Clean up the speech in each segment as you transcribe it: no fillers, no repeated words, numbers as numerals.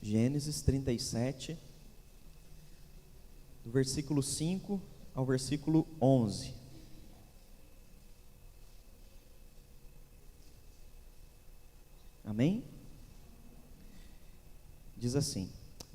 Gênesis 37, do versículo 5 ao versículo 11. Amém? Diz assim: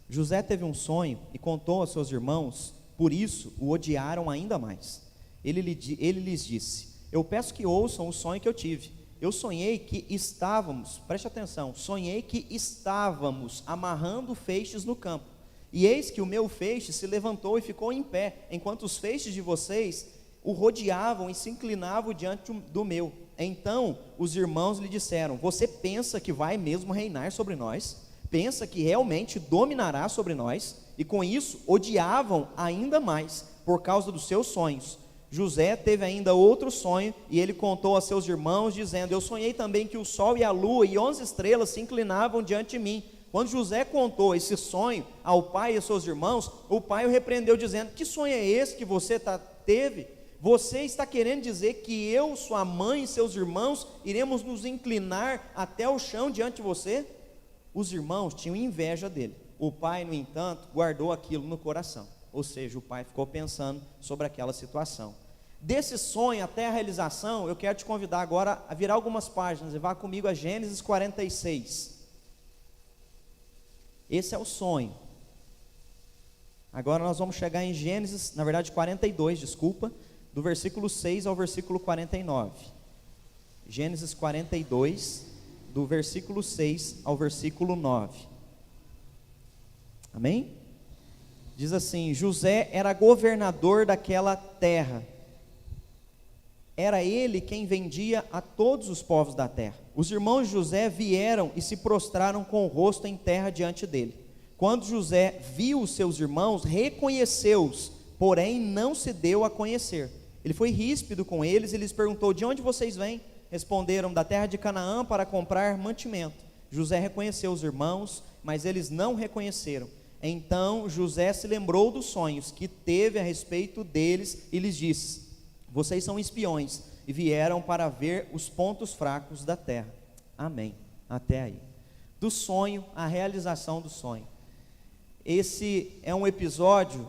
José teve um sonho e contou aos seus irmãos, por isso o odiaram ainda mais. Ele lhes disse: eu peço que ouçam o sonho que eu tive. Eu sonhei que estávamos, preste atenção, sonhei que estávamos amarrando feixes no campo, e eis que o meu feixe se levantou e ficou em pé, enquanto os feixes de vocês o rodeavam e se inclinavam diante do meu. Então os irmãos lhe disseram: você pensa que vai mesmo reinar sobre nós? Pensa que realmente dominará sobre nós? E com isso odiavam ainda mais, por causa dos seus sonhos. José teve ainda outro sonho, e ele contou a seus irmãos, dizendo: eu sonhei também que o sol e a lua e 11 estrelas se inclinavam diante de mim. Quando José contou esse sonho ao pai e aos seus irmãos, o pai o repreendeu, dizendo: que sonho é esse que você teve? Você está querendo dizer que eu, sua mãe e seus irmãos iremos nos inclinar até o chão diante de você? Os irmãos tinham inveja dele. O pai, no entanto, guardou aquilo no coração. Ou seja, o pai ficou pensando sobre aquela situação. Desse sonho até a realização, eu quero te convidar agora a virar algumas páginas e vá comigo a Gênesis 46. Esse é o sonho. Agora nós vamos chegar em Gênesis, na verdade 42, desculpa, do versículo 6 ao versículo 49. Gênesis 42, do versículo 6 ao versículo 9. Amém? Diz assim: José era governador daquela terra. Era ele quem vendia a todos os povos da terra. Os irmãos de José vieram e se prostraram com o rosto em terra diante dele. Quando José viu os seus irmãos, reconheceu-os, porém não se deu a conhecer. Ele foi ríspido com eles e lhes perguntou: de onde vocês vêm? Responderam: da terra de Canaã, para comprar mantimento. José reconheceu os irmãos, mas eles não reconheceram. Então José se lembrou dos sonhos que teve a respeito deles e lhes disse: vocês são espiões e vieram para ver os pontos fracos da terra. Amém. Até aí. Do sonho à realização do sonho. Esse é um episódio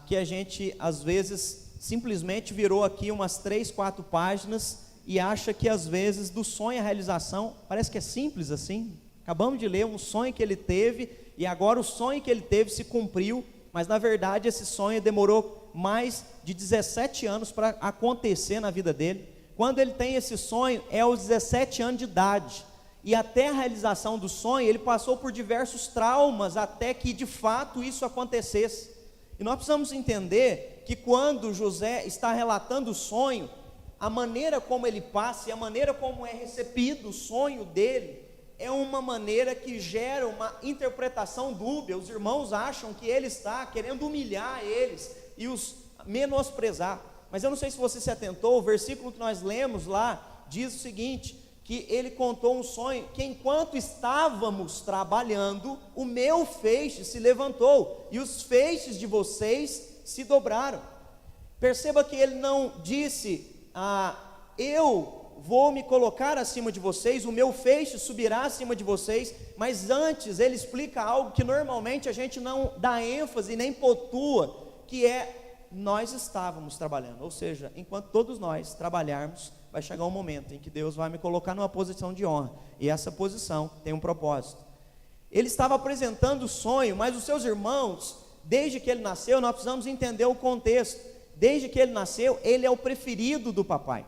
que a gente às vezes simplesmente virou aqui umas 3, 4 páginas e acha que às vezes do sonho à realização parece que é simples assim. Acabamos de ler um sonho que ele teve e agora o sonho que ele teve se cumpriu, mas na verdade esse sonho demorou mais de 17 anos para acontecer na vida dele. Quando ele tem esse sonho é aos 17 anos de idade, e até a realização do sonho ele passou por diversos traumas até que de fato isso acontecesse. E nós precisamos entender que quando José está relatando o sonho, a maneira como ele passa e a maneira como é recebido o sonho dele é uma maneira que gera uma interpretação dúbia. Os irmãos acham que ele está querendo humilhar eles e os menosprezar, mas eu não sei se você se atentou, o versículo que nós lemos lá, diz o seguinte, que ele contou um sonho, que enquanto estávamos trabalhando, o meu feixe se levantou, e os feixes de vocês se dobraram. Perceba que ele não disse, eu vou me colocar acima de vocês, o meu feixe subirá acima de vocês, mas antes ele explica algo que normalmente a gente não dá ênfase nem pontua, que é: nós estávamos trabalhando, ou seja, enquanto todos nós trabalharmos, vai chegar um momento em que Deus vai me colocar numa posição de honra, e essa posição tem um propósito. Ele estava apresentando o sonho, mas os seus irmãos, desde que ele nasceu, nós precisamos entender o contexto. Desde que ele nasceu, ele é o preferido do papai.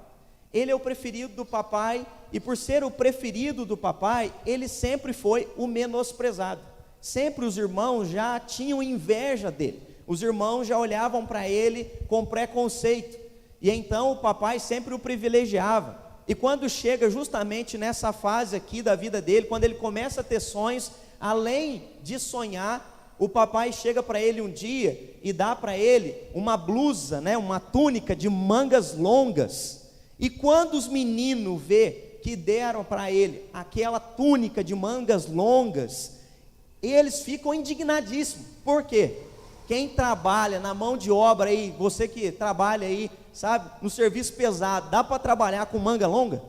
Ele é o preferido do papai, e por ser o preferido do papai, ele sempre foi o menosprezado. Sempre os irmãos já tinham inveja dele. Os irmãos já olhavam para ele com preconceito, e então o papai sempre o privilegiava. E quando chega justamente nessa fase aqui da vida dele, quando ele começa a ter sonhos, além de sonhar, o papai chega para ele um dia e dá para ele uma blusa, uma túnica de mangas longas. E quando os meninos vê que deram para ele aquela túnica de mangas longas, eles ficam indignadíssimos. Por quê? Quem trabalha na mão de obra aí, você que trabalha aí, sabe, no serviço pesado, dá para trabalhar com manga longa?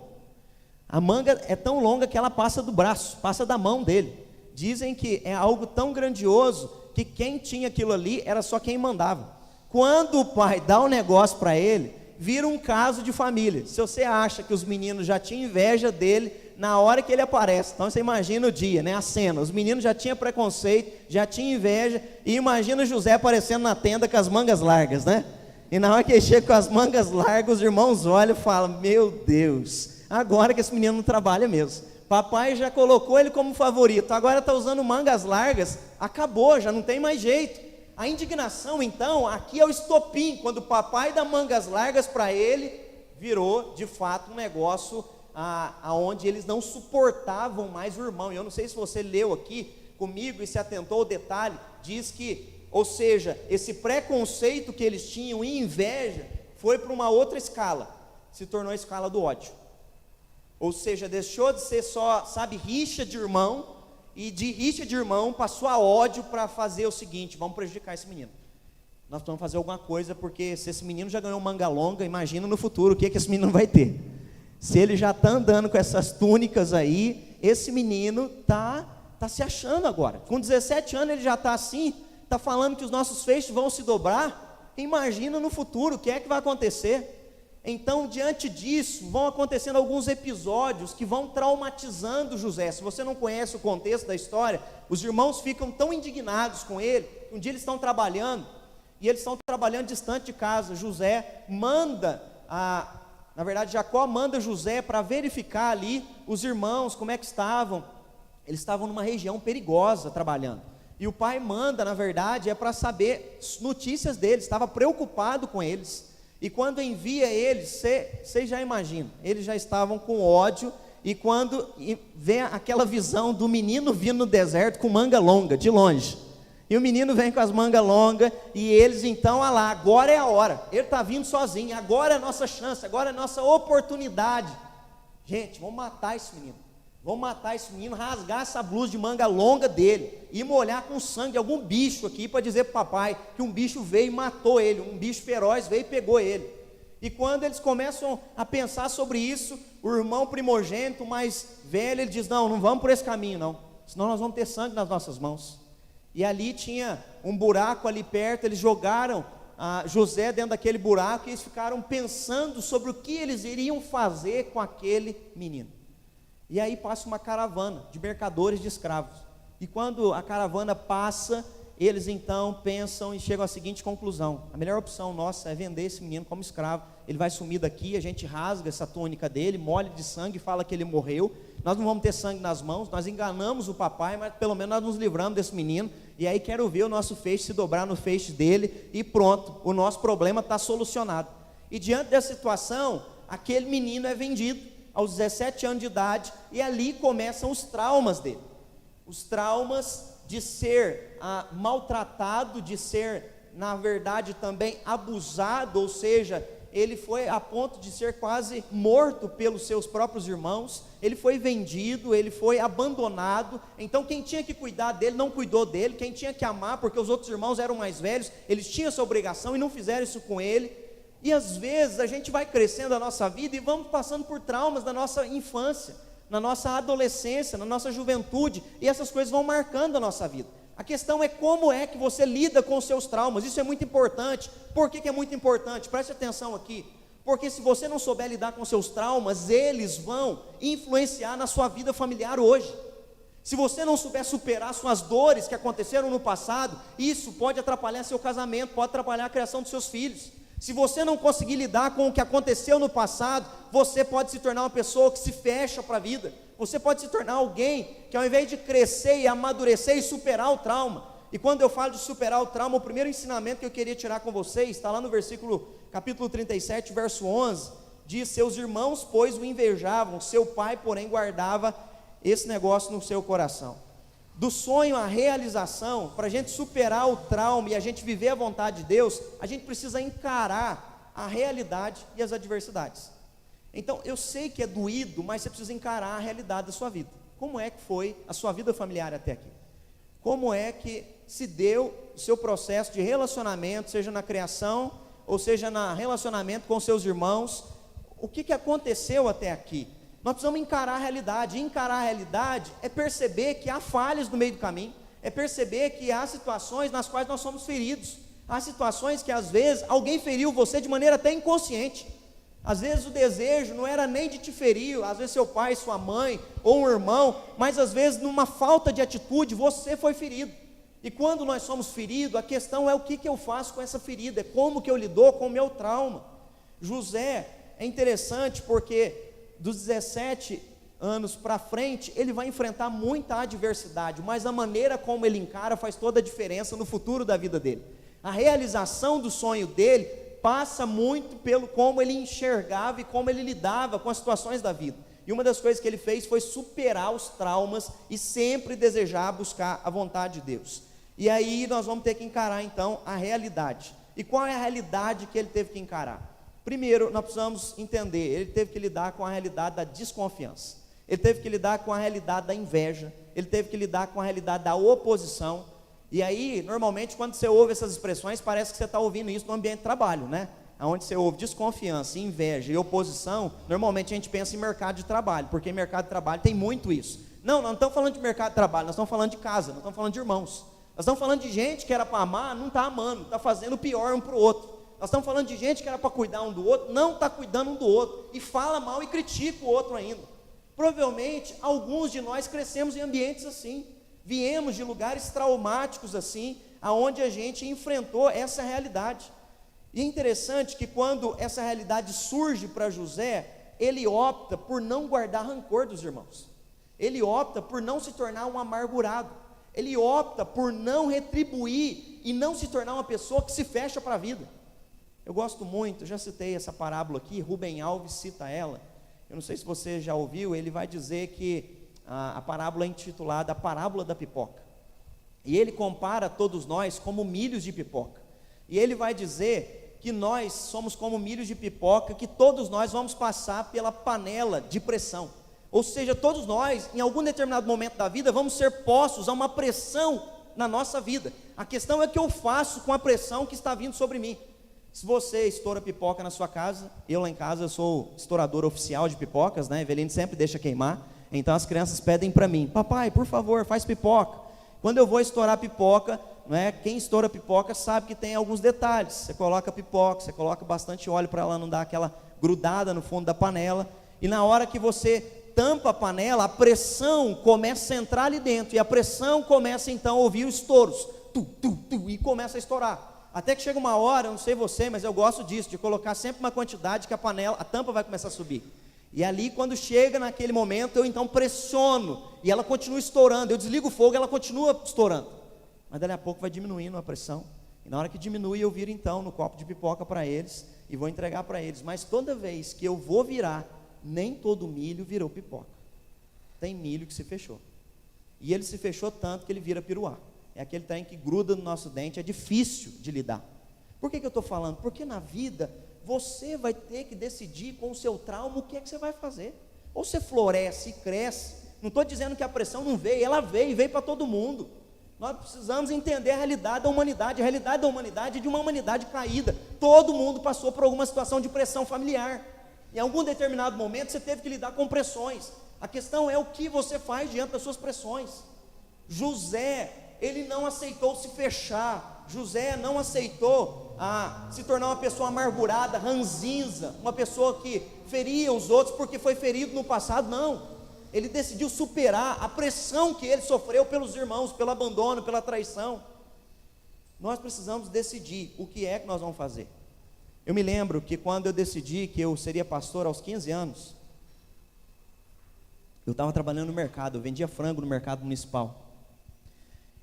A manga é tão longa que ela passa do braço, passa da mão dele, Dizem que é algo tão grandioso que quem tinha aquilo ali era só quem mandava. Quando o pai dá um negócio para ele, vira um caso de família. Se você acha que os meninos já tinham inveja dele na hora que ele aparece, então você imagina o dia, né, a cena, os meninos já tinham preconceito, já tinham inveja, e imagina José aparecendo na tenda com as mangas largas, né? E na hora que ele chega com as mangas largas, os irmãos olham e falam: meu Deus, agora que esse menino não trabalha mesmo. Papai já colocou ele como favorito, agora está usando mangas largas, acabou, já não tem mais jeito. A indignação, então, aqui é o estopim, quando o papai dá mangas largas para ele, virou de fato um negócio aonde eles não suportavam mais o irmão. E eu não sei se você leu aqui comigo e se atentou ao detalhe, diz que, ou seja, esse preconceito que eles tinham e inveja foi para uma outra escala, se tornou a escala do ódio. Ou seja, deixou de ser só, sabe, rixa de irmão, e de rixa de irmão passou a ódio para fazer o seguinte: vamos prejudicar esse menino. Nós vamos fazer alguma coisa, porque se esse menino já ganhou manga longa, imagina no futuro o que esse menino vai ter. Se ele já está andando com essas túnicas aí, esse menino tá se achando agora. Com 17 anos ele já está assim, está falando que os nossos feixes vão se dobrar. Imagina no futuro o que é que vai acontecer. Então, diante disso, vão acontecendo alguns episódios que vão traumatizando José. Se você não conhece o contexto da história, os irmãos ficam tão indignados com ele. Um dia eles estão trabalhando, e eles estão trabalhando distante de casa. José manda, na verdade Jacó manda José para verificar ali os irmãos, como é que estavam. Eles estavam numa região perigosa trabalhando. E o pai manda, na verdade, para saber notícias deles, estava preocupado com eles. E quando envia eles, você já imagina, eles já estavam com ódio. E quando vem aquela visão do menino vindo no deserto com manga longa, de longe, e o menino vem com as mangas longas, e eles então, olha lá, agora é a hora, ele está vindo sozinho, agora é a nossa chance, agora é a nossa oportunidade. Gente, vamos matar esse menino, rasgar essa blusa de manga longa dele, e molhar com sangue de algum bicho aqui, para dizer para o papai que um bicho veio e matou ele, um bicho feroz veio e pegou ele. E quando eles começam a pensar sobre isso, o irmão primogênito mais velho, ele diz: não vamos por esse caminho não, senão nós vamos ter sangue nas nossas mãos. E ali tinha um buraco ali perto, eles jogaram José dentro daquele buraco, e eles ficaram pensando sobre o que eles iriam fazer com aquele menino. E aí passa uma caravana de mercadores de escravos, e quando a caravana passa, eles então pensam e chegam à seguinte conclusão: a melhor opção nossa é vender esse menino como escravo. Ele vai sumir daqui, a gente rasga essa túnica dele, molha de sangue, fala que ele morreu, nós não vamos ter sangue nas mãos, nós enganamos o papai, mas pelo menos nós nos livramos desse menino, e aí quero ver o nosso feixe se dobrar no feixe dele, e pronto, o nosso problema está solucionado. E diante dessa situação, aquele menino é vendido aos 17 anos de idade, e ali começam os traumas dele, os traumas de ser maltratado, de ser, na verdade, também abusado, ou seja, ele foi a ponto de ser quase morto pelos seus próprios irmãos, ele foi vendido, ele foi abandonado. Então quem tinha que cuidar dele não cuidou dele, quem tinha que amar, porque os outros irmãos eram mais velhos, eles tinham essa obrigação e não fizeram isso com ele. E às vezes a gente vai crescendo a nossa vida e vamos passando por traumas da nossa infância, na nossa adolescência, na nossa juventude, e essas coisas vão marcando a nossa vida. A questão é como é que você lida com os seus traumas. Isso é muito importante. Por que é muito importante? Preste atenção aqui. Porque se você não souber lidar com os seus traumas, eles vão influenciar na sua vida familiar hoje. Se você não souber superar suas dores que aconteceram no passado, isso pode atrapalhar seu casamento, pode atrapalhar a criação dos seus filhos. Se você não conseguir lidar com o que aconteceu no passado, você pode se tornar uma pessoa que se fecha para a vida. Você pode se tornar alguém que, ao invés de crescer e amadurecer e superar o trauma, e quando eu falo de superar o trauma, o primeiro ensinamento que eu queria tirar com vocês, está lá no capítulo 37, verso 11, diz: seus irmãos, pois, o invejavam, seu pai, porém, guardava esse negócio no seu coração. Do sonho à realização, para a gente superar o trauma e a gente viver a vontade de Deus, a gente precisa encarar a realidade e as adversidades. Então, eu sei que é doído, mas você precisa encarar a realidade da sua vida. Como é que foi a sua vida familiar até aqui? Como é que se deu o seu processo de relacionamento, seja na criação, ou seja no relacionamento com seus irmãos? O que aconteceu até aqui? Nós precisamos encarar a realidade. E encarar a realidade é perceber que há falhas no meio do caminho, é perceber que há situações nas quais nós somos feridos. Há situações que às vezes alguém feriu você de maneira até inconsciente. Às vezes o desejo não era nem de te ferir, às vezes seu pai, sua mãe ou um irmão, mas às vezes numa falta de atitude você foi ferido. E quando nós somos feridos, a questão é o que eu faço com essa ferida, é como que eu lido com o meu trauma. José é interessante porque dos 17 anos para frente, ele vai enfrentar muita adversidade, mas a maneira como ele encara faz toda a diferença no futuro da vida dele. A realização do sonho dele passa muito pelo como ele enxergava e como ele lidava com as situações da vida. E uma das coisas que ele fez foi superar os traumas e sempre desejar buscar a vontade de Deus. E aí nós vamos ter que encarar então a realidade. E qual é a realidade que ele teve que encarar? Primeiro, nós precisamos entender, ele teve que lidar com a realidade da desconfiança. Ele teve que lidar com a realidade da inveja. Ele teve que lidar com a realidade da oposição. E aí, normalmente, quando você ouve essas expressões, parece que você está ouvindo isso no ambiente de trabalho, né? Onde você ouve desconfiança, inveja e oposição, normalmente a gente pensa em mercado de trabalho, porque em mercado de trabalho tem muito isso. Não, nós não estamos falando de mercado de trabalho, nós estamos falando de casa, nós estamos falando de irmãos. Nós estamos falando de gente que era para amar, não está amando, está fazendo o pior um para o outro. Nós estamos falando de gente que era para cuidar um do outro, não está cuidando um do outro, e fala mal e critica o outro ainda. Provavelmente, alguns de nós crescemos em ambientes assim, viemos de lugares traumáticos assim, aonde a gente enfrentou essa realidade. E é interessante que quando essa realidade surge para José, ele opta por não guardar rancor dos irmãos, ele opta por não se tornar um amargurado, ele opta por não retribuir e não se tornar uma pessoa que se fecha para a vida. Eu gosto muito, já citei essa parábola aqui, Rubem Alves cita ela, eu não sei se você já ouviu, ele vai dizer que a parábola é intitulada A Parábola da Pipoca, e ele compara todos nós como milhos de pipoca, e ele vai dizer que nós somos como milhos de pipoca, que todos nós vamos passar pela panela de pressão, ou seja, todos nós, em algum determinado momento da vida, vamos ser postos a uma pressão na nossa vida. A questão é o que eu faço com a pressão que está vindo sobre mim. Se você estoura pipoca na sua casa, eu lá em casa eu sou estourador oficial de pipocas, né? Eveline sempre deixa queimar, então as crianças pedem para mim, papai, por favor, faz pipoca. Quando eu vou estourar pipoca, né, quem estoura pipoca sabe que tem alguns detalhes. Você coloca pipoca, você coloca bastante óleo para ela não dar aquela grudada no fundo da panela, e na hora que você tampa a panela, a pressão começa a entrar ali dentro, e a pressão começa então a ouvir os estouros, e começa a estourar, até que chega uma hora, eu não sei você, mas eu gosto disso, de colocar sempre uma quantidade que a tampa vai começar a subir, e ali quando chega naquele momento, eu então pressiono, e ela continua estourando, eu desligo o fogo, ela continua estourando, mas dali a pouco vai diminuindo a pressão, e na hora que diminui, eu viro então no copo de pipoca para eles, e vou entregar para eles, mas toda vez que eu vou virar, nem todo milho virou pipoca, tem milho que se fechou, e ele se fechou tanto que ele vira piruá, é aquele trem que gruda no nosso dente, é difícil de lidar. Por que eu estou falando? Porque na vida, você vai ter que decidir com o seu trauma o que é que você vai fazer, ou você floresce e cresce, não estou dizendo que a pressão não veio, ela veio e veio para todo mundo, nós precisamos entender a realidade da humanidade é de uma humanidade caída, todo mundo passou por alguma situação de pressão familiar, em algum determinado momento você teve que lidar com pressões, a questão é o que você faz diante das suas pressões. José, ele não aceitou se fechar, José não aceitou se tornar uma pessoa amargurada, ranzinza, uma pessoa que feria os outros porque foi ferido no passado, não, ele decidiu superar a pressão que ele sofreu pelos irmãos, pelo abandono, pela traição. Nós precisamos decidir o que é que nós vamos fazer. Eu me lembro que quando eu decidi que eu seria pastor aos 15 anos, eu estava trabalhando no mercado, eu vendia frango no mercado municipal,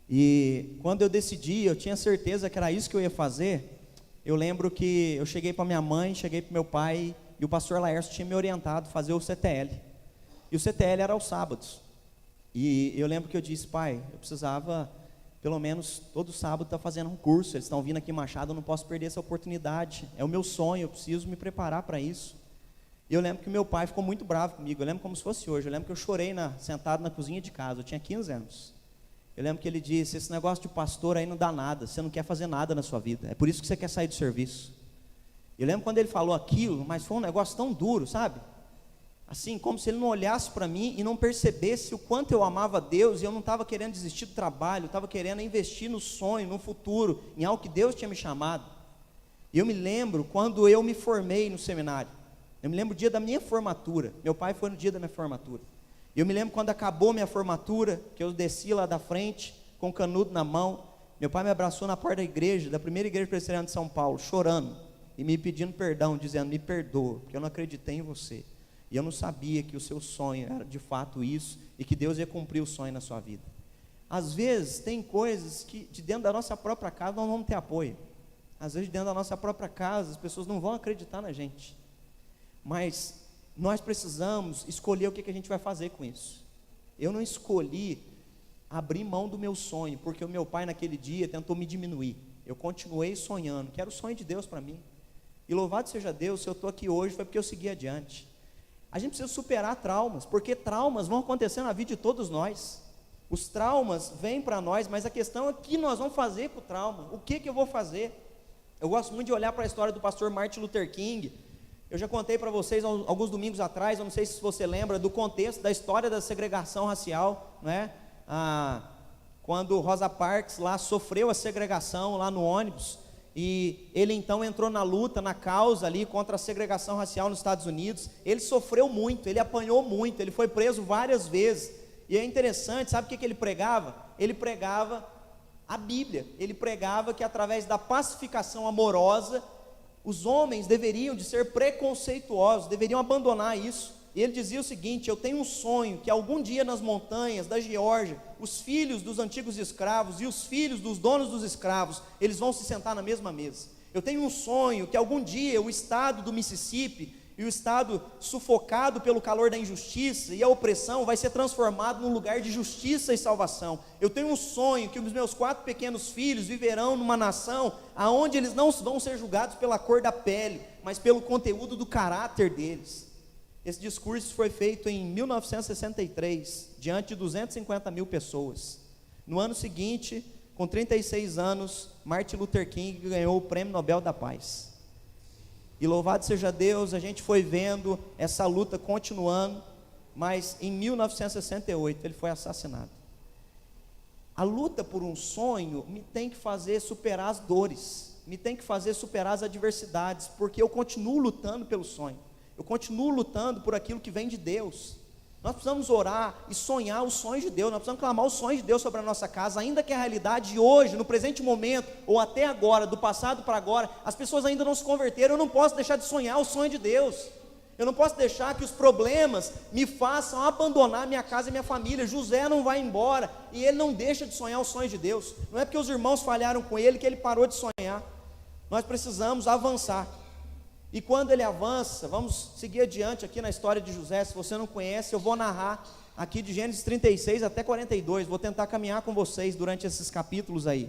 e quando eu decidi, eu tinha certeza que era isso que eu ia fazer. Eu lembro que eu cheguei para minha mãe, cheguei para meu pai, e o pastor Laércio tinha me orientado a fazer o CTL, e o CTL era aos sábados, e eu lembro que eu disse, pai, eu precisava pelo menos todo sábado estar fazendo um curso, eles estão vindo aqui em Machado, eu não posso perder essa oportunidade, é o meu sonho, eu preciso me preparar para isso. E eu lembro que meu pai ficou muito bravo comigo, eu lembro como se fosse hoje, eu lembro que eu chorei sentado na cozinha de casa, eu tinha 15 anos, eu lembro que ele disse, esse negócio de pastor aí não dá nada, você não quer fazer nada na sua vida, é por isso que você quer sair do serviço. Eu lembro quando ele falou aquilo, mas foi um negócio tão duro, sabe? assim, como se ele não olhasse para mim e não percebesse o quanto eu amava Deus, e eu não estava querendo desistir do trabalho, estava querendo investir no sonho, no futuro, em algo que Deus tinha me chamado. E eu me lembro quando eu me formei no seminário, eu me lembro o dia da minha formatura, meu pai foi no dia da minha formatura, e eu me lembro quando acabou minha formatura, que eu desci lá da frente, com o canudo na mão, meu pai me abraçou na porta da igreja, da primeira igreja presbiteriana de São Paulo, chorando, e me pedindo perdão, dizendo, me perdoa, porque eu não acreditei em você, e eu não sabia que o seu sonho era de fato isso, e que Deus ia cumprir o sonho na sua vida. Às vezes tem coisas que de dentro da nossa própria casa nós não vamos ter apoio, às vezes dentro da nossa própria casa as pessoas não vão acreditar na gente, mas nós precisamos escolher o que a gente vai fazer com isso. Eu não escolhi abrir mão do meu sonho, porque o meu pai naquele dia tentou me diminuir, eu continuei sonhando, que era o sonho de Deus para mim, e louvado seja Deus, se eu estou aqui hoje foi porque eu segui adiante. A gente precisa superar traumas, porque traumas vão acontecer na vida de todos nós, os traumas vêm para nós, mas a questão é o que nós vamos fazer com o trauma, o que eu vou fazer. Eu gosto muito de olhar para a história do pastor Martin Luther King. Eu já contei para vocês alguns domingos atrás, eu não sei se você lembra do contexto da história da segregação racial, não é? Quando Rosa Parks lá sofreu a segregação lá no ônibus, e ele então entrou na luta, na causa ali contra a segregação racial nos Estados Unidos. Ele sofreu muito, ele apanhou muito, ele foi preso várias vezes, e é interessante, sabe o que ele pregava? Ele pregava a Bíblia, ele pregava que através da pacificação amorosa, os homens deveriam de ser preconceituosos, deveriam abandonar isso. E ele dizia o seguinte: eu tenho um sonho que algum dia nas montanhas da Geórgia, os filhos dos antigos escravos e os filhos dos donos dos escravos, eles vão se sentar na mesma mesa. Eu tenho um sonho que algum dia o estado do Mississippi, e o estado sufocado pelo calor da injustiça e a opressão, vai ser transformado num lugar de justiça e salvação. Eu tenho um sonho que os meus 4 pequenos filhos viverão numa nação aonde eles não vão ser julgados pela cor da pele, mas pelo conteúdo do caráter deles. Esse discurso foi feito em 1963, diante de 250 mil pessoas. No ano seguinte, com 36 anos, Martin Luther King ganhou o Prêmio Nobel da Paz. E louvado seja Deus, a gente foi vendo essa luta continuando, mas em 1968 ele foi assassinado. A luta por um sonho me tem que fazer superar as dores, me tem que fazer superar as adversidades, porque eu continuo lutando pelo sonho, eu continuo lutando por aquilo que vem de Deus. Nós precisamos orar e sonhar os sonhos de Deus, nós precisamos clamar os sonhos de Deus sobre a nossa casa, ainda que a realidade de hoje, no presente momento, ou até agora, do passado para agora, as pessoas ainda não se converteram. Eu não posso deixar de sonhar o sonho de Deus, eu não posso deixar que os problemas me façam abandonar minha casa e minha família. José não vai embora, e ele não deixa de sonhar os sonhos de Deus, não é porque os irmãos falharam com ele que ele parou de sonhar. Nós precisamos avançar. E quando ele avança, vamos seguir adiante aqui na história de José. Se você não conhece, eu vou narrar aqui de Gênesis 36 até 42, vou tentar caminhar com vocês durante esses capítulos aí.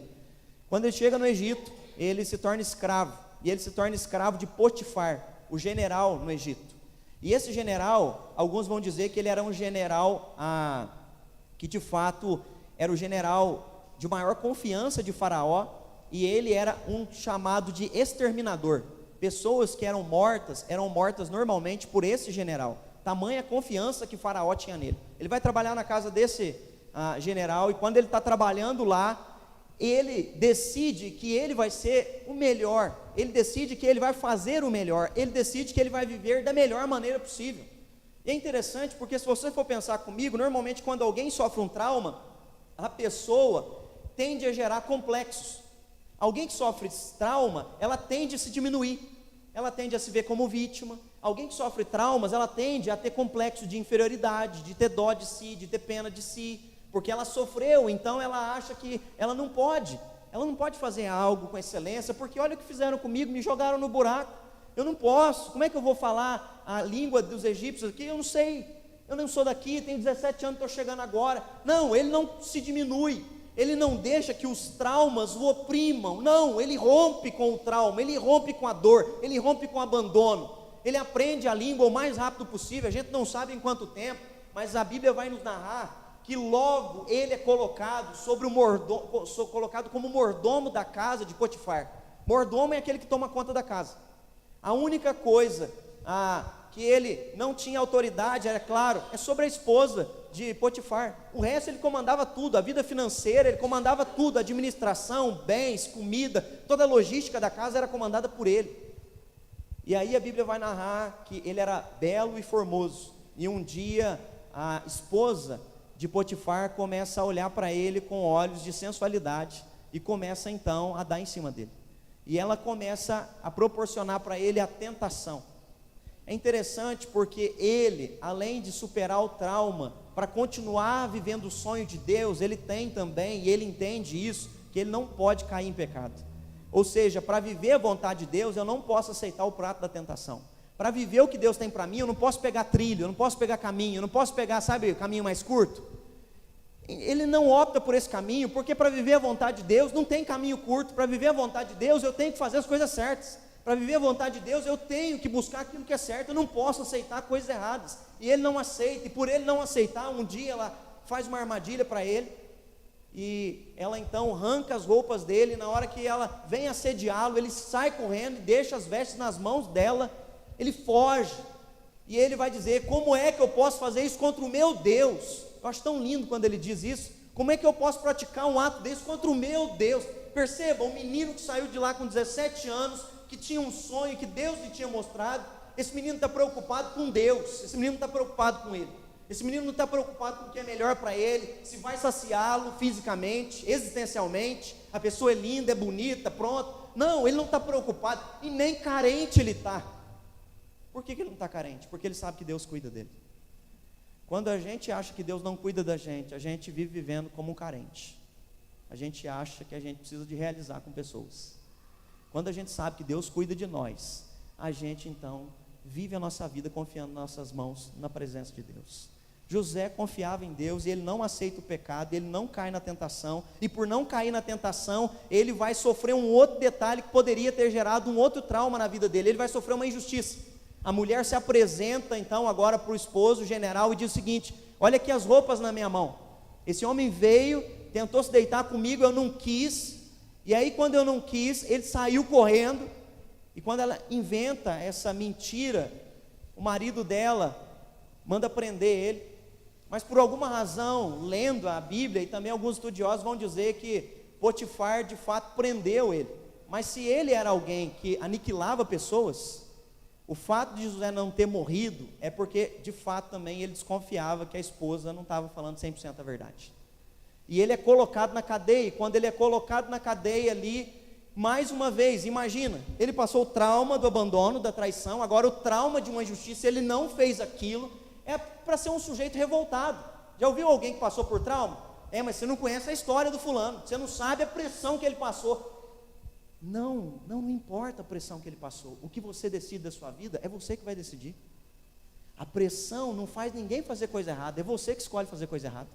Quando ele chega no Egito, ele se torna escravo, e ele se torna escravo de Potifar, o general no Egito. E esse general, alguns vão dizer que ele era um general, que de fato era o general de maior confiança de Faraó, e ele era um chamado de exterminador. Pessoas que eram mortas normalmente por esse general, tamanha confiança que Faraó tinha nele. Ele vai trabalhar na casa desse general, e quando ele está trabalhando lá, ele decide que ele vai ser o melhor, ele decide que ele vai fazer o melhor, ele decide que ele vai viver da melhor maneira possível. E é interessante porque, se você for pensar comigo, normalmente quando alguém sofre um trauma, a pessoa tende a gerar complexos. Alguém que sofre trauma, ela tende a se diminuir, ela tende a se ver como vítima. Alguém que sofre traumas, ela tende a ter complexo de inferioridade, de ter dó de si, de ter pena de si, porque ela sofreu, então ela acha que ela não pode fazer algo com excelência, porque olha o que fizeram comigo, me jogaram no buraco, eu não posso, como é que eu vou falar a língua dos egípcios aqui? Eu não sei, eu não sou daqui, tenho 17 anos, estou chegando agora. Não, ele não se diminui, ele não deixa que os traumas o oprimam, não, ele rompe com o trauma, ele rompe com a dor, ele rompe com o abandono, ele aprende a língua o mais rápido possível. A gente não sabe em quanto tempo, mas a Bíblia vai nos narrar que logo ele é colocado colocado como mordomo da casa de Potifar. Mordomo é aquele que toma conta da casa. A única coisa que ele não tinha autoridade, era claro, é sobre a esposa de Potifar. O resto ele comandava tudo, a vida financeira, ele comandava tudo, a administração, bens, comida, toda a logística da casa era comandada por ele. E aí a Bíblia vai narrar que ele era belo e formoso, e um dia a esposa de Potifar começa a olhar para ele com olhos de sensualidade, e começa então a dar em cima dele, e ela começa a proporcionar para ele a tentação. É interessante porque ele, além de superar o trauma, para continuar vivendo o sonho de Deus, ele tem também, e ele entende isso, que ele não pode cair em pecado. Ou seja, para viver a vontade de Deus, eu não posso aceitar o prato da tentação. Para viver o que Deus tem para mim, eu não posso pegar trilho, eu não posso pegar caminho, eu não posso pegar, sabe, caminho mais curto. Ele não opta por esse caminho, porque para viver a vontade de Deus, não tem caminho curto. Para viver a vontade de Deus, eu tenho que fazer as coisas certas. Para viver a vontade de Deus, eu tenho que buscar aquilo que é certo, eu não posso aceitar coisas erradas. E ele não aceita, e por ele não aceitar, um dia ela faz uma armadilha para ele, e ela então arranca as roupas dele, e na hora que ela vem assediá-lo, ele sai correndo e deixa as vestes nas mãos dela, ele foge, e ele vai dizer: como é que eu posso fazer isso contra o meu Deus? Eu acho tão lindo quando ele diz isso. Como é que eu posso praticar um ato desse contra o meu Deus? Perceba, um menino que saiu de lá com 17 anos, que tinha um sonho que Deus lhe tinha mostrado. Esse menino está preocupado com Deus, esse menino não está preocupado com ele, esse menino não está preocupado com o que é melhor para ele, se vai saciá-lo fisicamente, existencialmente, a pessoa é linda, é bonita, pronto. Não, ele não está preocupado, e nem carente ele está. Por que ele não está carente? Porque ele sabe que Deus cuida dele. Quando a gente acha que Deus não cuida da gente, a gente vive vivendo como um carente. A gente acha que a gente precisa de realizar com pessoas. Quando a gente sabe que Deus cuida de nós, a gente então vive a nossa vida confiando nas nossas mãos, na presença de Deus. José confiava em Deus, e ele não aceita o pecado, ele não cai na tentação, e por não cair na tentação, ele vai sofrer um outro detalhe que poderia ter gerado um outro trauma na vida dele. Ele vai sofrer uma injustiça. A mulher se apresenta então agora para o esposo, o general, e diz o seguinte: olha aqui as roupas na minha mão, esse homem veio, tentou se deitar comigo, eu não quis, e aí quando eu não quis, ele saiu correndo. E quando ela inventa essa mentira, o marido dela manda prender ele, mas por alguma razão, lendo a Bíblia, e também alguns estudiosos vão dizer que Potifar de fato prendeu ele. Mas se ele era alguém que aniquilava pessoas, o fato de José não ter morrido é porque de fato também ele desconfiava que a esposa não estava falando 100% a verdade. E ele é colocado na cadeia, e quando ele é colocado na cadeia ali, mais uma vez, imagina, ele passou o trauma do abandono, da traição, agora o trauma de uma injustiça, ele não fez aquilo, é para ser um sujeito revoltado. Já ouviu alguém que passou por trauma? Mas você não conhece a história do fulano, você não sabe a pressão que ele passou. Não importa a pressão que ele passou, o que você decide da sua vida, é você que vai decidir. A pressão não faz ninguém fazer coisa errada, é você que escolhe fazer coisa errada.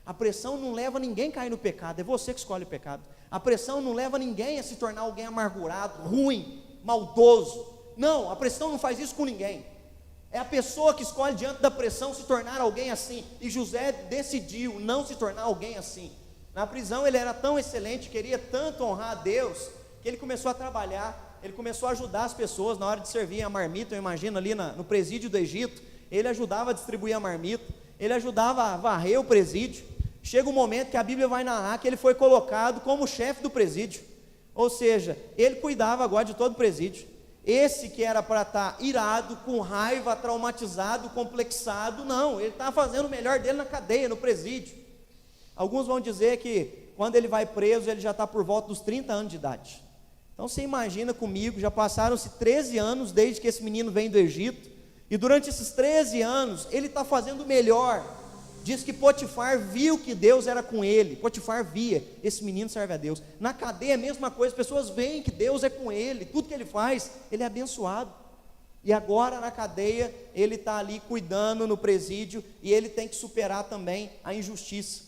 A pressão não leva ninguém a cair no pecado, é você que escolhe o pecado. A pressão não leva ninguém a se tornar alguém amargurado, ruim, maldoso. Não, a pressão não faz isso com ninguém. É a pessoa que escolhe diante da pressão se tornar alguém assim. E José decidiu não se tornar alguém assim. Na prisão ele era tão excelente, queria tanto honrar a Deus, que ele começou a trabalhar, ele começou a ajudar as pessoas na hora de servir a marmita. Eu imagino ali no presídio do Egito, ele ajudava a distribuir a marmita, ele ajudava a varrer o presídio. Chega um momento que a Bíblia vai narrar que ele foi colocado como chefe do presídio, ou seja, ele cuidava agora de todo o presídio. Esse que era para estar irado, com raiva, traumatizado, complexado, não, ele estava fazendo o melhor dele na cadeia, no presídio. Alguns vão dizer que quando ele vai preso, ele já está por volta dos 30 anos de idade. Então você imagina comigo, já passaram-se 13 anos desde que esse menino vem do Egito, e durante esses 13 anos, ele está fazendo o melhor. Diz que Potifar viu que Deus era com ele. Potifar via, esse menino serve a Deus. Na cadeia é a mesma coisa, as pessoas veem que Deus é com ele, tudo que ele faz, ele é abençoado. E agora na cadeia, ele está ali cuidando no presídio, e ele tem que superar também a injustiça.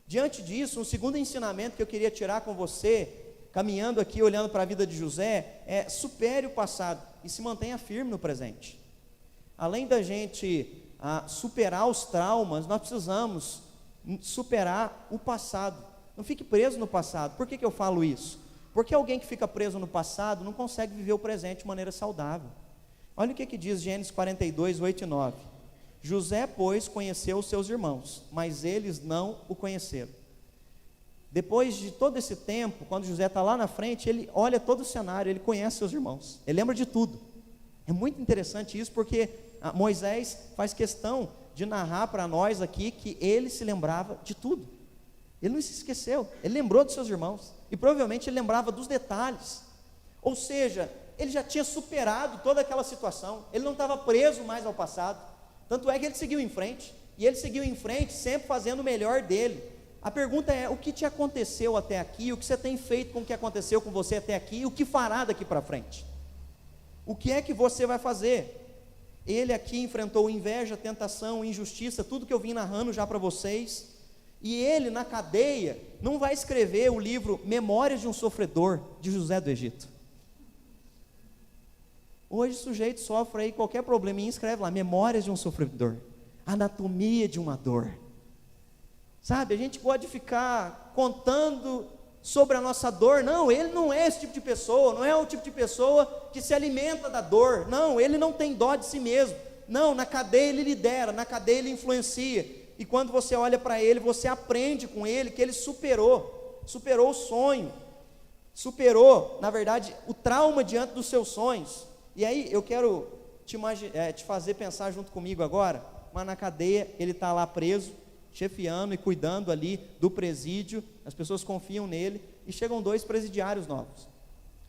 Diante disso, um segundo ensinamento que eu queria tirar com você, caminhando aqui, olhando para a vida de José, é: supere o passado e se mantenha firme no presente. Além da gente superar os traumas, nós precisamos superar o passado. Não fique preso no passado. Por que eu falo isso? Porque alguém que fica preso no passado não consegue viver o presente de maneira saudável. Olha o que diz Gênesis 42, 8 e 9. José, pois, conheceu os seus irmãos, mas eles não o conheceram. Depois de todo esse tempo, quando José está lá na frente, ele olha todo o cenário, ele conhece seus irmãos, ele lembra de tudo. É muito interessante isso, porque Moisés faz questão de narrar para nós aqui que ele se lembrava de tudo. Ele não se esqueceu, ele lembrou dos seus irmãos, e provavelmente ele lembrava dos detalhes. Ou seja, ele já tinha superado toda aquela situação, ele não estava preso mais ao passado. Tanto é que ele seguiu em frente, e ele seguiu em frente sempre fazendo o melhor dele. A pergunta é, o que te aconteceu até aqui, o que você tem feito com o que aconteceu com você até aqui, e o que fará daqui para frente? O que é que você vai fazer? Ele aqui enfrentou inveja, tentação, injustiça, tudo que eu vim narrando já para vocês, e ele na cadeia, não vai escrever o livro Memórias de um Sofredor, de José do Egito. Hoje o sujeito sofre aí qualquer probleminha, escreve lá, Memórias de um Sofredor, Anatomia de uma Dor. Sabe, a gente pode ficar contando sobre a nossa dor. Não, ele não é esse tipo de pessoa, não é o tipo de pessoa que se alimenta da dor. Não, ele não tem dó de si mesmo. Não, na cadeia ele lidera, na cadeia ele influencia. E quando você olha para ele, você aprende com ele que ele superou o sonho, superou, na verdade, o trauma diante dos seus sonhos. E aí eu quero te fazer pensar junto comigo agora, mas na cadeia ele está lá preso, chefiando e cuidando ali do presídio, as pessoas confiam nele, e chegam 2 presidiários novos.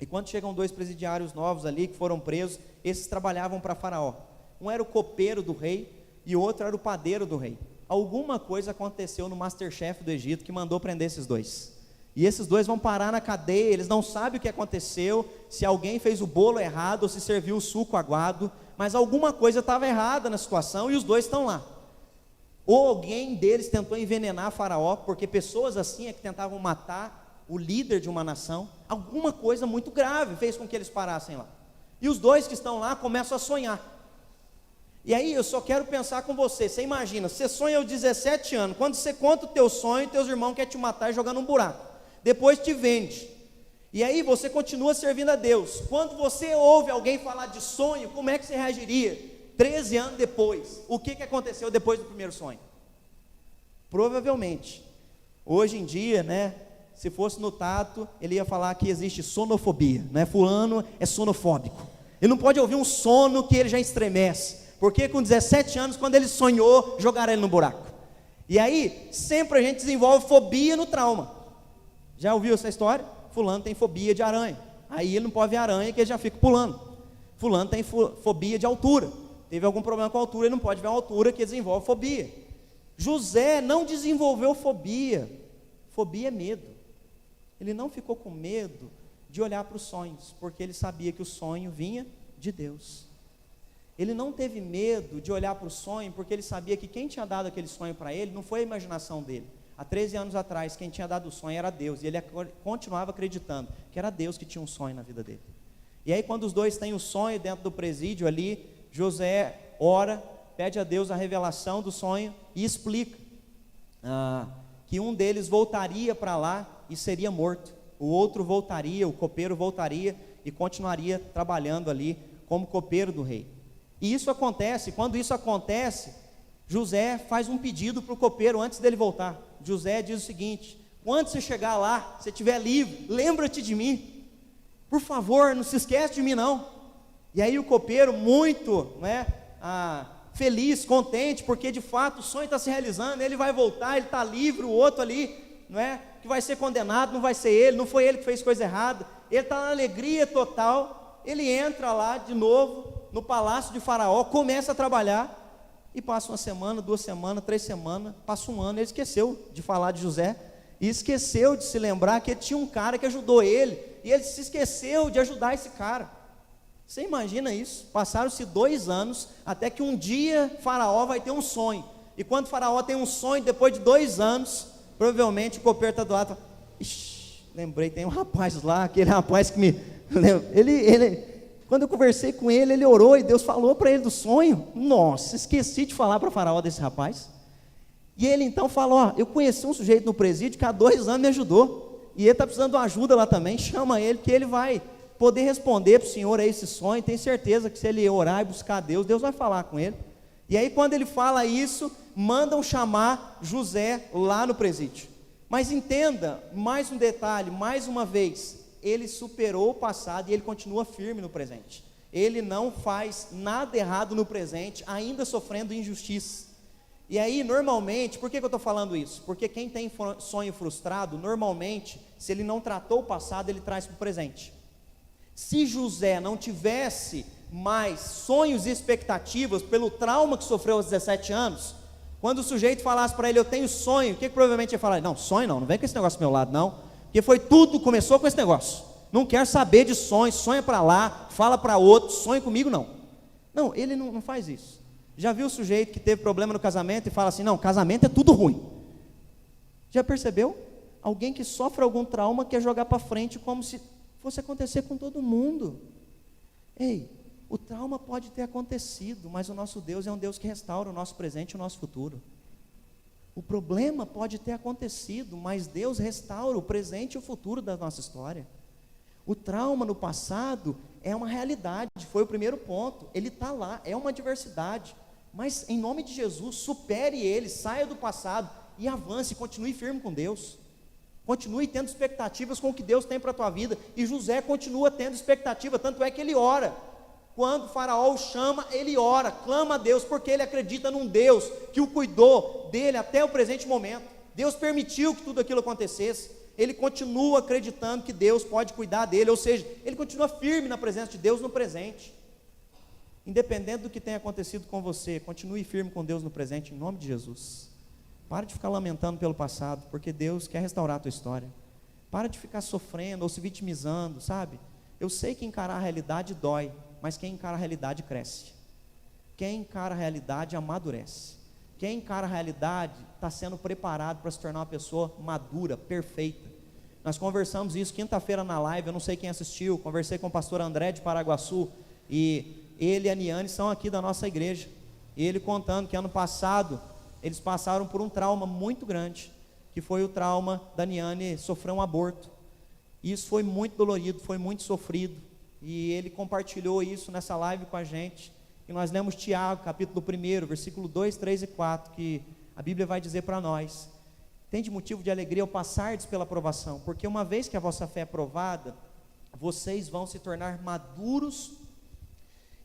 E quando chegam 2 presidiários novos ali, que foram presos, esses trabalhavam para Faraó. Um era o copeiro do rei, e o outro era o padeiro do rei. Alguma coisa aconteceu no Masterchef do Egito, que mandou prender esses 2. E esses 2 vão parar na cadeia, eles não sabem o que aconteceu, se alguém fez o bolo errado, ou se serviu o suco aguado, mas alguma coisa estava errada na situação, e os 2 estão lá. Ou alguém deles tentou envenenar Faraó, porque pessoas assim é que tentavam matar o líder de uma nação. Alguma coisa muito grave fez com que eles parassem lá. E os 2 que estão lá começam a sonhar. E aí eu só quero pensar com você. Você imagina, você sonha aos 17 anos, quando você conta o teu sonho, teus irmãos querem te matar e jogar num buraco. Depois te vende. E aí você continua servindo a Deus. Quando você ouve alguém falar de sonho, como é que você reagiria? 13 anos depois, o que aconteceu depois do primeiro sonho? Provavelmente, hoje em dia, né, se fosse no Tato, ele ia falar que existe sonofobia, né? Fulano é sonofóbico, ele não pode ouvir um sono que ele já estremece, porque com 17 anos, quando ele sonhou, jogaram ele no buraco. E aí, sempre a gente desenvolve fobia no trauma. Já ouviu essa história? Fulano tem fobia de aranha, aí ele não pode ver aranha que ele já fica pulando. Fulano tem fobia de altura, teve algum problema com a altura, ele não pode ver a altura que desenvolve fobia. José não desenvolveu fobia. Fobia é medo. Ele não ficou com medo de olhar para os sonhos, porque ele sabia que o sonho vinha de Deus. Ele não teve medo de olhar para o sonho, porque ele sabia que quem tinha dado aquele sonho para ele não foi a imaginação dele. Há 13 anos atrás, quem tinha dado o sonho era Deus, e ele continuava acreditando que era Deus que tinha um sonho na vida dele. E aí quando os 2 têm o sonho dentro do presídio ali, José ora, pede a Deus a revelação do sonho e explica que um deles voltaria para lá e seria morto, o outro voltaria, o copeiro voltaria e continuaria trabalhando ali como copeiro do rei. E isso acontece, quando isso acontece, José faz um pedido para o copeiro antes dele voltar. José diz o seguinte: quando você chegar lá, se estiver livre, lembra-te de mim, por favor, não se esquece de mim não. E aí o copeiro muito, feliz, contente, porque de fato o sonho está se realizando, ele vai voltar, ele está livre, o outro ali, que vai ser condenado, não vai ser ele, não foi ele que fez coisa errada, ele está na alegria total. Ele entra lá de novo, no palácio de Faraó, começa a trabalhar, e passa 1 semana, 2 semanas, 3 semanas, passa 1 ano, ele esqueceu de falar de José, e esqueceu de se lembrar que ele tinha um cara que ajudou ele, e ele se esqueceu de ajudar esse cara. Você imagina isso? Passaram-se 2 anos, até que um dia Faraó vai ter um sonho, e quando Faraó tem um sonho, depois de 2 anos, provavelmente o copeiro está do lado, fala, lembrei, tem um rapaz lá, aquele rapaz que me, quando eu conversei com ele, ele orou, e Deus falou para ele do sonho. Nossa, esqueci de falar para Faraó desse rapaz. E ele então falou, eu conheci um sujeito no presídio que há 2 anos me ajudou, e ele está precisando de uma ajuda lá também, chama ele, que ele vai poder responder para o Senhor a esse sonho. Tem certeza que se ele orar e buscar Deus, Deus vai falar com ele. E aí quando ele fala isso, mandam chamar José lá no presídio. Mas entenda, mais um detalhe, mais uma vez, ele superou o passado e ele continua firme no presente. Ele não faz nada errado no presente, ainda sofrendo injustiça. E aí, normalmente, por que eu estou falando isso? Porque quem tem sonho frustrado, normalmente, se ele não tratou o passado, ele traz para o presente. Se José não tivesse mais sonhos e expectativas pelo trauma que sofreu aos 17 anos, quando o sujeito falasse para ele, eu tenho sonho, o que provavelmente ele ia falar? Não, sonho não vem com esse negócio do meu lado não, porque foi tudo, começou com esse negócio, não quero saber de sonhos, sonha para lá, fala para outro, sonha comigo não. Não, ele não faz isso. Já viu o sujeito que teve problema no casamento e fala assim, não, casamento é tudo ruim. Já percebeu? Alguém que sofre algum trauma quer jogar para frente como se fosse acontecer com todo mundo. Ei, o trauma pode ter acontecido, mas o nosso Deus é um Deus que restaura o nosso presente e o nosso futuro. O problema pode ter acontecido, mas Deus restaura o presente e o futuro da nossa história. O trauma no passado é uma realidade, foi o primeiro ponto, ele está lá, é uma adversidade, mas em nome de Jesus, supere ele, saia do passado e avance, continue firme com Deus, continue tendo expectativas com o que Deus tem para a tua vida, e José continua tendo expectativa, tanto é que ele ora, quando o faraó o chama, ele ora, clama a Deus, porque ele acredita num Deus que o cuidou dele até o presente momento, Deus permitiu que tudo aquilo acontecesse, ele continua acreditando que Deus pode cuidar dele, ou seja, ele continua firme na presença de Deus no presente, independente do que tenha acontecido com você, continue firme com Deus no presente, em nome de Jesus. Para de ficar lamentando pelo passado, porque Deus quer restaurar a tua história. Para de ficar sofrendo ou se vitimizando, sabe? Eu sei que encarar a realidade dói, mas quem encara a realidade cresce. Quem encara a realidade amadurece. Quem encara a realidade está sendo preparado para se tornar uma pessoa madura, perfeita. Nós conversamos isso quinta-feira na live, eu não sei quem assistiu, conversei com o pastor André de Paraguaçu, e ele e a Niane são aqui da nossa igreja, e ele contando que ano passado, eles passaram por um trauma muito grande, que foi o trauma da Niane sofrer um aborto. Isso foi muito dolorido, foi muito sofrido, e ele compartilhou isso nessa live com a gente, e nós lemos Tiago, capítulo 1, versículo 2, 3 e 4, que a Bíblia vai dizer para nós, tende motivo de alegria ao passardes pela provação, porque uma vez que a vossa fé é provada, vocês vão se tornar maduros,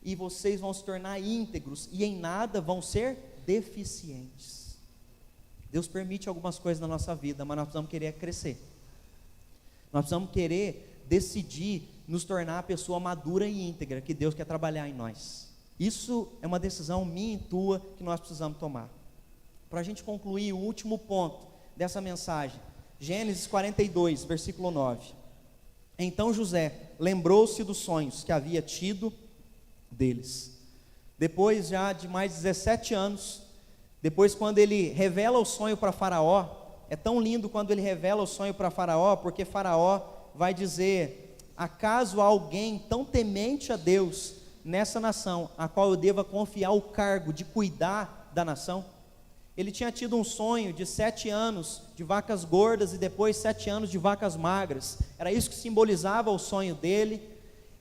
e vocês vão se tornar íntegros, e em nada vão ser deficientes. Deus permite algumas coisas na nossa vida, mas nós precisamos querer crescer, nós precisamos querer decidir nos tornar a pessoa madura e íntegra, que Deus quer trabalhar em nós. Isso é uma decisão minha e tua, que nós precisamos tomar. Para a gente concluir o último ponto dessa mensagem, Gênesis 42, versículo 9, então José lembrou-se dos sonhos que havia tido deles, depois já de mais 17 anos, depois quando ele revela o sonho para Faraó, é tão lindo quando ele revela o sonho para Faraó, porque Faraó vai dizer, acaso há alguém tão temente a Deus nessa nação, a qual eu deva confiar o cargo de cuidar da nação? Ele tinha tido um sonho de 7 anos de vacas gordas e depois 7 anos de vacas magras, era isso que simbolizava o sonho dele,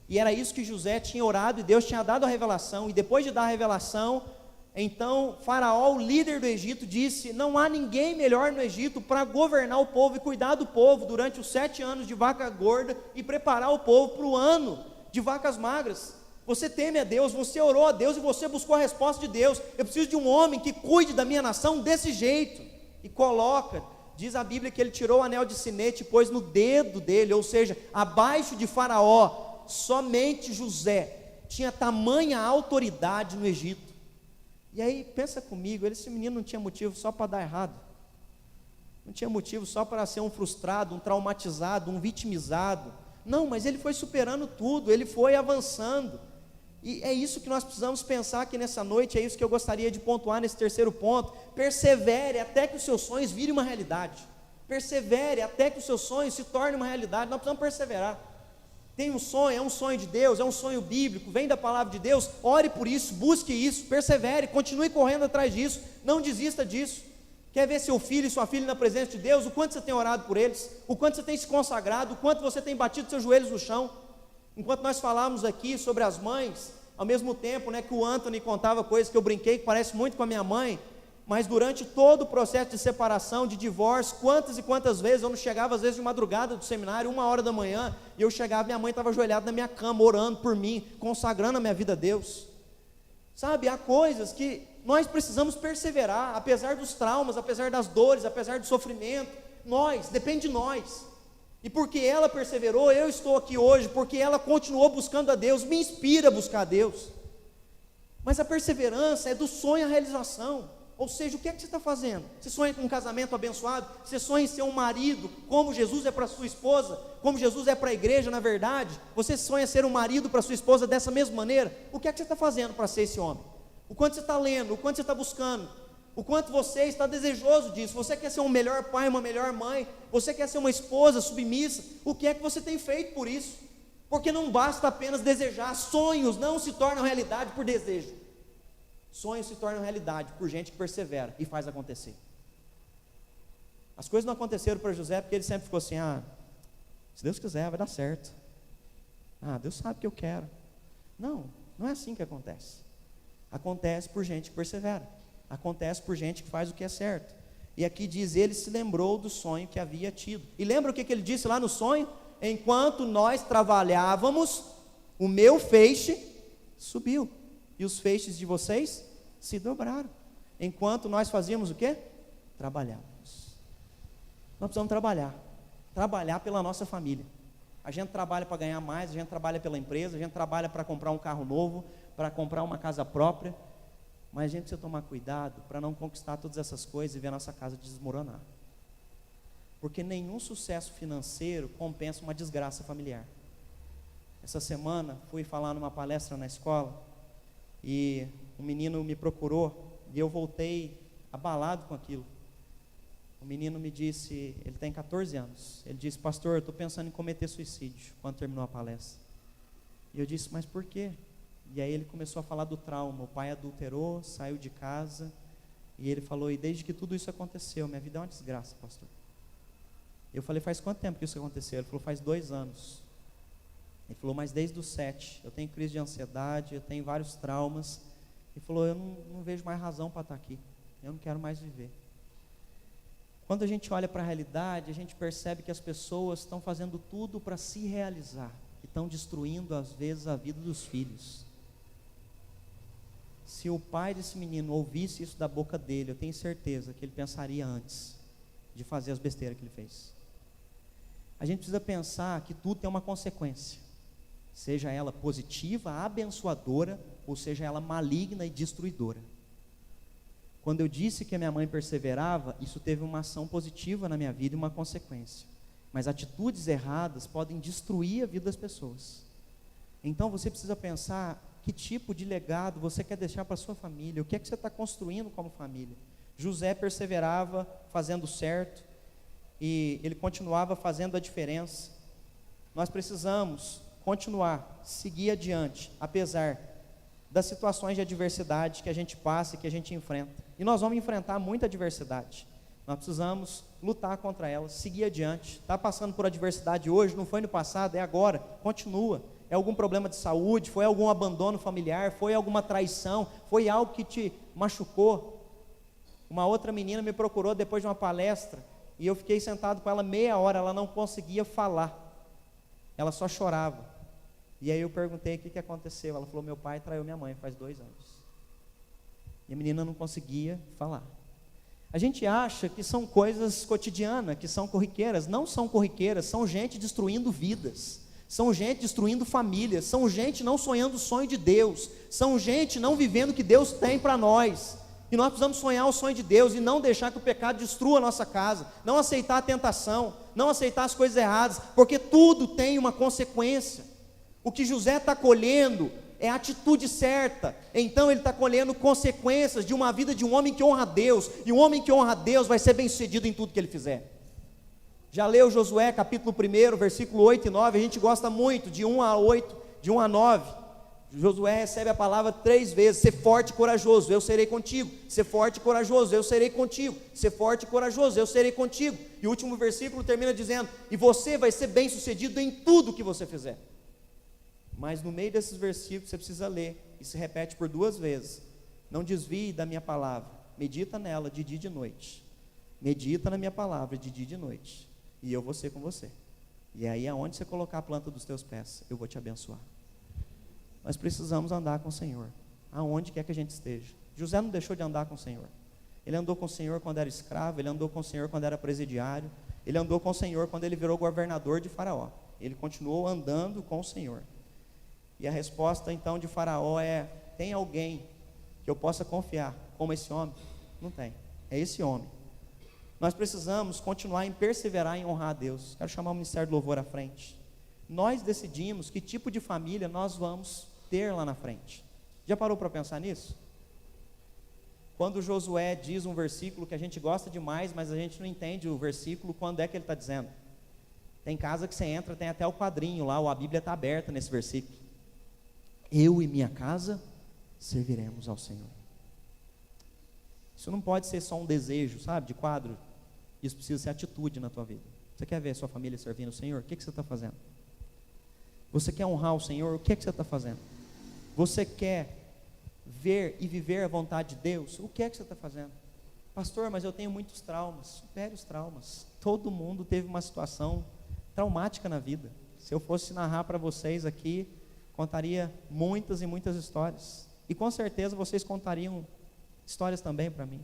e era isso que José tinha orado, e Deus tinha dado a revelação, e depois de dar a revelação, então Faraó, o líder do Egito, disse, não há ninguém melhor no Egito para governar o povo e cuidar do povo durante os 7 anos de vaca gorda, e preparar o povo para o ano de vacas magras. Você teme a Deus, você orou a Deus, e você buscou a resposta de Deus, eu preciso de um homem que cuide da minha nação desse jeito, e coloca, diz a Bíblia que ele tirou o anel de sinete e pôs no dedo dele, ou seja, abaixo de Faraó, somente José tinha tamanha autoridade no Egito. E aí, pensa comigo, esse menino não tinha motivo só para dar errado, não tinha motivo só para ser um frustrado, um traumatizado, um vitimizado, não, mas ele foi superando tudo, ele foi avançando, e é isso que nós precisamos pensar aqui nessa noite, é isso que eu gostaria de pontuar nesse terceiro ponto, persevere até que os seus sonhos virem uma realidade, persevere até que os seus sonhos se tornem uma realidade, nós precisamos perseverar. Tem um sonho, é um sonho de Deus, é um sonho bíblico, vem da palavra de Deus, ore por isso, busque isso, persevere, continue correndo atrás disso, não desista disso. Quer ver seu filho e sua filha na presença de Deus, o quanto você tem orado por eles, o quanto você tem se consagrado, o quanto você tem batido seus joelhos no chão, Enquanto nós falávamos aqui sobre as mães, ao mesmo tempo, que o Anthony contava coisas que eu brinquei, que parece muito com a minha mãe, mas durante todo o processo de separação, de divórcio, quantas e quantas vezes eu não chegava, às vezes de madrugada do seminário, 1h da manhã, e eu chegava, minha mãe estava ajoelhada na minha cama, orando por mim, consagrando a minha vida a Deus. Sabe, há coisas que nós precisamos perseverar, apesar dos traumas, apesar das dores, apesar do sofrimento, depende de nós. E porque ela perseverou, eu estou aqui hoje, porque ela continuou buscando a Deus, me inspira a buscar a Deus. Mas a perseverança é do sonho à realização. Ou seja, o que é que você está fazendo? Você sonha com um casamento abençoado? Você sonha em ser um marido, como Jesus é para sua esposa, como Jesus é para a igreja, na verdade? Você sonha ser um marido para sua esposa dessa mesma maneira? O que é que você está fazendo para ser esse homem? O quanto você está lendo, o quanto você está buscando, o quanto você está desejoso disso? Você quer ser um melhor pai, uma melhor mãe? Você quer ser uma esposa submissa? O que é que você tem feito por isso? Porque não basta apenas desejar, sonhos não se tornam realidade por desejo. Sonhos se tornam realidade por gente que persevera e faz acontecer. As coisas não aconteceram para José porque ele sempre ficou assim: se Deus quiser vai dar certo, Deus sabe o que eu quero. Não é assim que acontece. Acontece por gente que persevera, acontece por gente que faz o que é certo. E aqui diz, ele se lembrou do sonho que havia tido. E lembra o que ele disse lá no sonho? Enquanto nós trabalhávamos, o meu feixe subiu, e os feixes de vocês se dobraram. Enquanto nós fazíamos o quê? Trabalhávamos. Nós precisamos trabalhar pela nossa família. A gente trabalha para ganhar mais, a gente trabalha pela empresa, a gente trabalha para comprar um carro novo, para comprar uma casa própria, mas a gente precisa tomar cuidado para não conquistar todas essas coisas e ver a nossa casa desmoronar. Porque nenhum sucesso financeiro compensa uma desgraça familiar. Essa semana fui falar numa palestra na escola, e um menino me procurou, e eu voltei abalado com aquilo. O menino me disse, ele tem 14 anos, ele disse: pastor, eu estou pensando em cometer suicídio, quando terminou a palestra. E eu disse: mas por quê? E aí ele começou a falar do trauma. O pai adulterou, saiu de casa, e ele falou: e desde que tudo isso aconteceu, minha vida é uma desgraça, pastor. Eu falei: faz quanto tempo que isso aconteceu? Ele falou: faz 2 anos. Ele falou: mas desde os 7, eu tenho crise de ansiedade, eu tenho vários traumas. Ele falou: eu não vejo mais razão para estar aqui, eu não quero mais viver. Quando a gente olha para a realidade, a gente percebe que as pessoas estão fazendo tudo para se realizar, e estão destruindo às vezes a vida dos filhos. Se o pai desse menino ouvisse isso da boca dele, eu tenho certeza que ele pensaria antes de fazer as besteiras que ele fez. A gente precisa pensar que tudo tem uma consequência, seja ela positiva, abençoadora, ou seja ela maligna e destruidora. Quando eu disse que a minha mãe perseverava, isso teve uma ação positiva na minha vida e uma consequência. Mas atitudes erradas podem destruir a vida das pessoas. Então você precisa pensar que tipo de legado você quer deixar para a sua família, o que é que você está construindo como família. José perseverava fazendo certo, e ele continuava fazendo a diferença. Nós precisamos continuar, seguir adiante, apesar das situações de adversidade que a gente passa e que a gente enfrenta. E nós vamos enfrentar muita adversidade. Nós precisamos lutar contra ela, seguir adiante. Está passando por adversidade hoje, não foi no passado, é agora, continua. É algum problema de saúde, foi algum abandono familiar, foi alguma traição, foi algo que te machucou. Uma outra menina me procurou depois de uma palestra, e eu fiquei sentado com ela meia hora, ela não conseguia falar, ela só chorava. E aí eu perguntei o que aconteceu. Ela falou: meu pai traiu minha mãe faz 2 anos. E a menina não conseguia falar. A gente acha que são coisas cotidianas, que são corriqueiras. Não são corriqueiras, são gente destruindo vidas, são gente destruindo famílias, são gente não sonhando o sonho de Deus, são gente não vivendo o que Deus tem para nós. E nós precisamos sonhar o sonho de Deus e não deixar que o pecado destrua a nossa casa, não aceitar a tentação, não aceitar as coisas erradas, porque tudo tem uma consequência. O que José está colhendo é a atitude certa. Então ele está colhendo consequências de uma vida de um homem que honra a Deus, e um homem que honra a Deus vai ser bem sucedido em tudo que ele fizer. Já leu Josué capítulo 1, versículo 8 e 9, a gente gosta muito, de 1 a 8, de 1 a 9, Josué recebe a palavra 3 vezes: ser forte e corajoso, eu serei contigo. Ser forte e corajoso, eu serei contigo. Ser forte e corajoso, eu serei contigo. E o último versículo termina dizendo: e você vai ser bem sucedido em tudo que você fizer. Mas no meio desses versículos você precisa ler, e se repete por 2 vezes. Não desvie da minha palavra, medita nela de dia e de noite. Medita na minha palavra de dia e de noite, e eu vou ser com você. E aí aonde você colocar a planta dos teus pés, eu vou te abençoar. Nós precisamos andar com o Senhor, aonde quer que a gente esteja. José não deixou de andar com o Senhor. Ele andou com o Senhor quando era escravo, ele andou com o Senhor quando era presidiário, ele andou com o Senhor quando ele virou governador de Faraó. Ele continuou andando com o Senhor. E a resposta então de Faraó é: tem alguém que eu possa confiar como esse homem? Não tem, é esse homem. Nós precisamos continuar em perseverar em honrar a Deus. Quero chamar o Ministério do Louvor à frente. Nós decidimos que tipo de família nós vamos ter lá na frente. Já parou para pensar nisso? Quando Josué diz um versículo que a gente gosta demais, mas a gente não entende o versículo, quando é que ele está dizendo? Tem casa que você entra, tem até o quadrinho lá, ou a Bíblia está aberta nesse versículo. Eu e minha casa serviremos ao Senhor. Isso não pode ser só um desejo, sabe, de quadro. Isso precisa ser atitude na tua vida. Você quer ver a sua família servindo o Senhor? O que você está fazendo? Você quer honrar o Senhor? O que você está fazendo? Você quer ver e viver a vontade de Deus? O que você está fazendo? Pastor, mas eu tenho muitos traumas. Supere os traumas. Todo mundo teve uma situação traumática na vida. Se eu fosse narrar para vocês aqui, contaria muitas e muitas histórias. E com certeza vocês contariam histórias também para mim.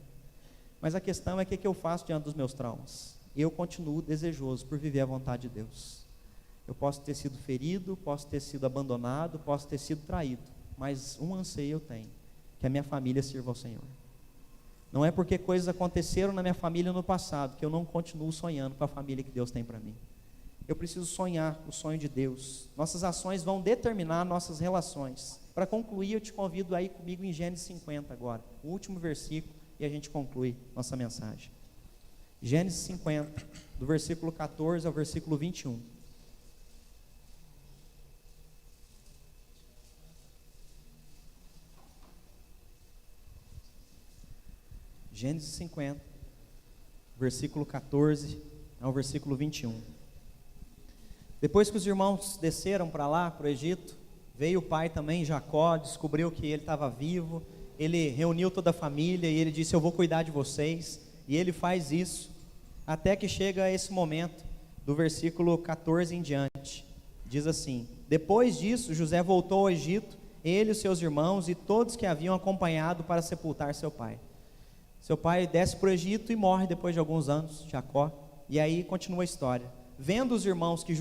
Mas a questão é o que eu faço diante dos meus traumas. Eu continuo desejoso por viver a vontade de Deus. Eu posso ter sido ferido, posso ter sido abandonado, posso ter sido traído, mas um anseio eu tenho, que a minha família sirva ao Senhor. Não é porque coisas aconteceram na minha família no passado que eu não continuo sonhando com a família que Deus tem para mim. Eu preciso sonhar o sonho de Deus. Nossas ações vão determinar nossas relações. Para concluir, eu te convido a ir comigo em Gênesis 50 agora, o último versículo, e a gente conclui nossa mensagem. Gênesis 50, do versículo 14 ao versículo 21. Gênesis 50, versículo 14 ao versículo 21. Depois que os irmãos desceram para lá, para o Egito, veio o pai também, Jacó, descobriu que ele estava vivo, ele reuniu toda a família e ele disse: eu vou cuidar de vocês, e ele faz isso, até que chega esse momento, do versículo 14 em diante, diz assim: depois disso, José voltou ao Egito, ele, os seus irmãos e todos que haviam acompanhado para sepultar seu pai. Seu pai desce para o Egito e morre depois de alguns anos, Jacó, e aí continua a história. Vendo os irmãos que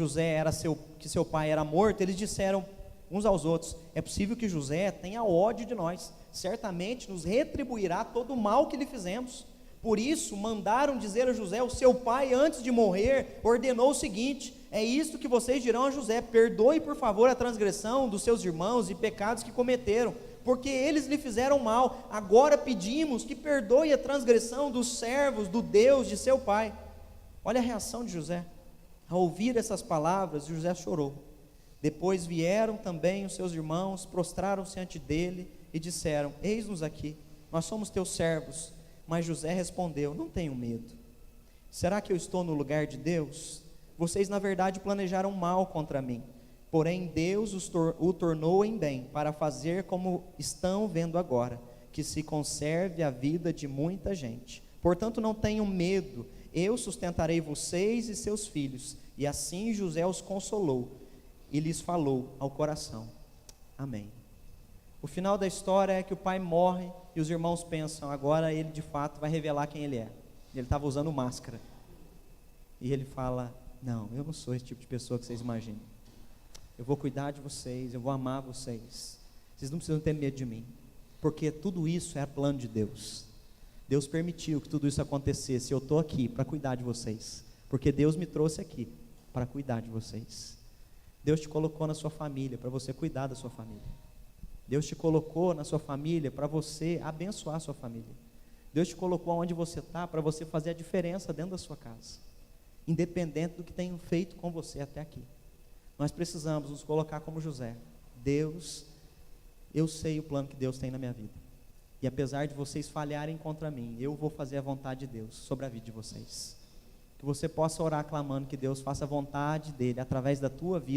que seu pai era morto, eles disseram uns aos outros: é possível que José tenha ódio de nós, certamente nos retribuirá todo o mal que lhe fizemos. Por isso mandaram dizer a José: o seu pai antes de morrer ordenou o seguinte: é isto que vocês dirão a José, perdoe por favor a transgressão dos seus irmãos e pecados que cometeram, porque eles lhe fizeram mal. Agora pedimos que perdoe a transgressão dos servos do Deus de seu pai. Olha a reação de José. Ao ouvir essas palavras, José chorou. Depois vieram também os seus irmãos, prostraram-se ante dele e disseram: eis-nos aqui, nós somos teus servos. Mas José respondeu: não tenham medo. Será que eu estou no lugar de Deus? Vocês na verdade planejaram mal contra mim, porém Deus o tornou em bem, para fazer como estão vendo agora, que se conserve a vida de muita gente. Portanto não tenham medo, eu sustentarei vocês e seus filhos. E assim José os consolou e lhes falou ao coração. Amém. O final da história é que o pai morre e os irmãos pensam: agora ele de fato vai revelar quem ele é. Ele estava usando máscara. E ele fala: não, eu não sou esse tipo de pessoa que vocês imaginam. Eu vou cuidar de vocês, eu vou amar vocês. Vocês não precisam ter medo de mim, porque tudo isso é plano de Deus. Deus permitiu que tudo isso acontecesse. Eu estou aqui para cuidar de vocês, porque Deus me trouxe aqui para cuidar de vocês. Deus te colocou na sua família para você cuidar da sua família. Deus te colocou na sua família para você abençoar a sua família. Deus te colocou onde você está para você fazer a diferença dentro da sua casa, independente do que tenham feito com você até aqui. Nós precisamos nos colocar como José. Deus, eu sei o plano que Deus tem na minha vida. E apesar de vocês falharem contra mim, eu vou fazer a vontade de Deus sobre a vida de vocês. Que você possa orar clamando que Deus faça a vontade dEle através da tua vida